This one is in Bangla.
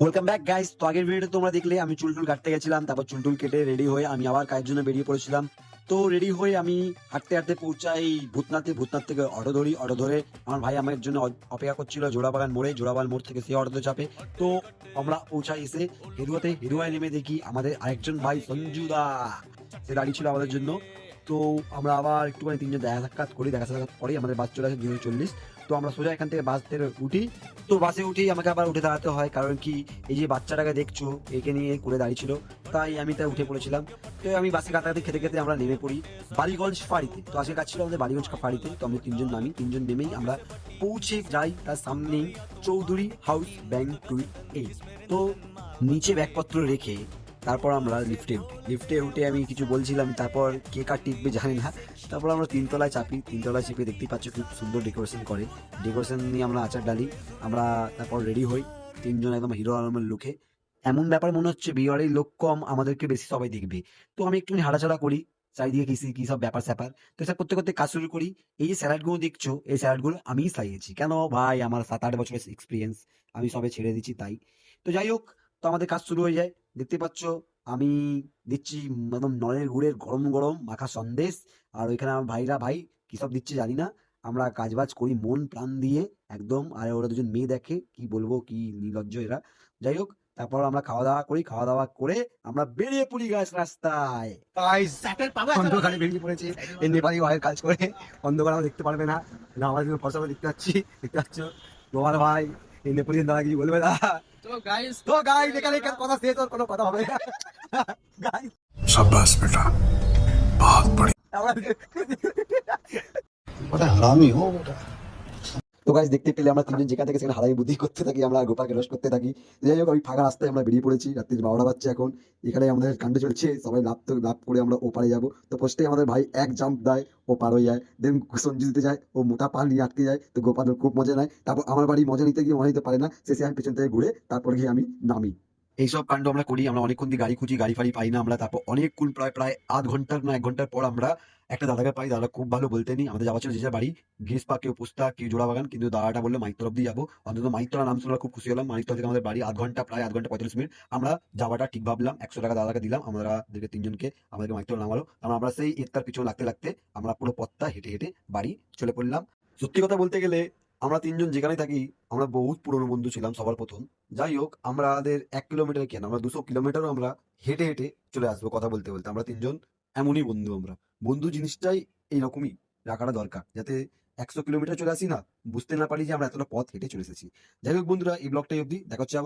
Welcome back guys. তো আগের ভিডিওতে তোমরা দেখলে আমি চুল কাটতে গেছিলাম, তারপর চুল কেটে রেডি হয়ে আমি আবার কাজের জন্য বেরিয়ে পড়েছিলাম। তো রেডি হয়ে আমি হাঁটতে হাঁটতে পৌঁছাই ভূতনাথ থেকে অটো ধরে আমার ভাই আমার জন্য অপেক্ষা করছিল জোড়াবাগান মোড় থেকে সে অটোতে চাপে। তো আমরা পৌঁছাই এসে হেরুয়ায় নেমে দেখি আমাদের আরেকজন ভাই সঞ্জুদা সে দাঁড়িয়ে ছিল আমাদের জন্য। তো আমরা আবার একটুখানি তিনজন দেখা সাক্ষাৎ করি, আমাদের বাস চলে আসে 2:40। তো আমরা সোজা এখান থেকে বাস থেকে উঠি। তো বাসে উঠেই আমাকে আবার উঠে দাঁড়াতে হয়, কারণ কি এই যে বাচ্চাটাকে দেখছো একে নিয়ে করে দাঁড়িয়ে ছিল, তাই আমি তাই উঠে পড়েছিলাম। তো আমি বাসে কাটাকাটি খেতে খেতে আমরা নেমে পড়ি বালিগঞ্জ ফাঁড়িতে। তো আজকে কাজ ছিল আমাদের বালিগঞ্জ ফাঁড়িতে। তো আমরা তিনজন নেমেই আমরা পৌঁছে যাই তার সামনেই চৌধুরী হাউস ব্যাংকুয়েট এ। তো নিচে ব্যাগপত্র রেখে তারপর আমরা লিফটে উঠে আমি কিছু বলছিলাম, তারপর কে কার টিপবে জানি না। তারপর আমরা তিনতলায় চেপে দেখতেই পাচ্ছ খুব সুন্দর ডেকোরেশন নিয়ে আমরা আচার ডালি। আমরা তারপর রেডি হই তিনজন একদম হিরো আলমের লুকে। এমন ব্যাপার মনে হচ্ছে বিয়ে বাড়ির লোক কম, আমাদেরকে বেশি সবাই দেখবে। তো আমি একটুখানি হাঁটাচলা করি চারিদিকে কি সব ব্যাপার স্যাপার। তো এসব করতে করতে কাজ শুরু করি। এই যে স্যালাড গুলো দেখছো, এই স্যালাড গুলো আমিই সাজিয়েছি। কেন ভাই, আমার 7-8 বছরের এক্সপিরিয়েন্স, আমি সবে ছেড়ে দিচ্ছি তাই। তো যাই হোক, তো আমাদের কাজ শুরু হয়ে যায়। দেখতে পাচ্ছ আমি দিচ্ছি একদম নলের গুড়ের গরম গরম মাখা সন্দেশ। আর ওইখানে আমার ভাই কি সব দিচ্ছে জানি না। আমরা কাজবাজ করি মন প্রাণ দিয়ে একদম। আর ওরা দুজন মেয়ে দেখে কি বলবো, কি নির্লজ্জ এরা। যাই হোক, তারপর আমরা খাওয়া দাওয়া করে আমরা বেরিয়ে পড়ি গাছ রাস্তায়। অন্ধকারে বেরিয়ে পড়েছে এই নেপালি ভাইয়ের কাজ করে। অন্ধকার আমরা দেখতে পারবে না, না আমাদের ফসল দেখতে পাচ্ছ তোমার ভাই এই নেপালি দাদা কিছু বলবে না। তো গাইস এখানে কথা শেষ, আর কোনো কথা হবে না। গাইস शाबाश बेटा, बहुत बढ़िया। আমরা बड़ा हरामी हो बेटा। তো গাইস দেখতে পেলে আমরা তিনজন যেখান থেকে সেখানে হারাই বুদ্ধি করতে থাকি, আমরা গোপালকে রোশ করতে থাকি। যাই হোক, ওই ফাঁকা রাস্তায় আমরা বেরিয়ে পড়েছি। রাত্রি 12টা বাজছে এখন। এখানে আমাদের কাণ্ড চলছে, সবাই লাভ করে আমরা ওপারে যাবো। তো ফার্স্টে আমাদের ভাই এক জাম্প দেয়, ও পার হয়ে যায়। দেন সঞ্জু দিতে যায়, ও মোটা পা নিয়ে আটকে যায়। তো গোপাল ওর খুব মজা নেয়। তারপর আমার বাড়ি মজা নিতে পারে না, শেষে আমি পেছন থেকে ঘুরে তারপর গিয়ে আমি নামি। এইসব কাণ্ড আমরা করি। আমরা অনেকক্ষণ দিয়ে গাড়ি খুঁজি, গাড়ি ফাড়ি পাই না আমরা। তারপর অনেকক্ষণ প্রায় আধ ঘন্টার না 1 ঘন্টার পর আমরা একটা দাদাকে পাই। দাদা খুব ভালো, বলতে নেই। আমাদের যাওয়া ছিল যে যার বাড়ি, গেসপা কেউ পুস্তা কেউ জোড়াবাগান, কিন্তু দাদাটা বললো মাইকতলা অব্দি যাবো। অন্তত মাইকতলা নাম শুনে আমরা খুব খুশি হলাম। মাইকতলা থেকে আমাদের বাড়ি প্রায় আধ ঘন্টা 45 মিনিট। আমরা যাওয়াটা ঠিক ভাবলাম, 100 টাকা দাদাকে দিলাম, আমাদেরকে তিনজনকে আমাদেরকে মাইকতলা নামালো। আমরা সেই এর পিছনে লাগতে আমরা পুরো পথটা হেঁটে হেঁটে বাড়ি চলে পড়লাম। সত্যি কথা বলতে গেলে আমরা তিনজন যেখানে থাকি আমরা বহুত পুরনো বন্ধু ছিলাম সবার প্রথম। যাই হোক, আমাদের 1 কিলোমিটার কেন, আমরা 200 কিলোমিটারও আমরা হেঁটে হেঁটে চলে আসবো কথা বলতে বলতে। আমরা তিনজন এমনই বন্ধু। আমরা বন্ধু জিনিসটাই এইরকমই রাখাটা দরকার, যাতে 100 কিলোমিটার চলে আসি না, বুঝতে না পারি যে আমরা এতটা পথ হেঁটে চলে এসেছি। যাই হোক বন্ধুরা, এই ব্লগটাই অবধি, দেখা হচ্ছে আবার।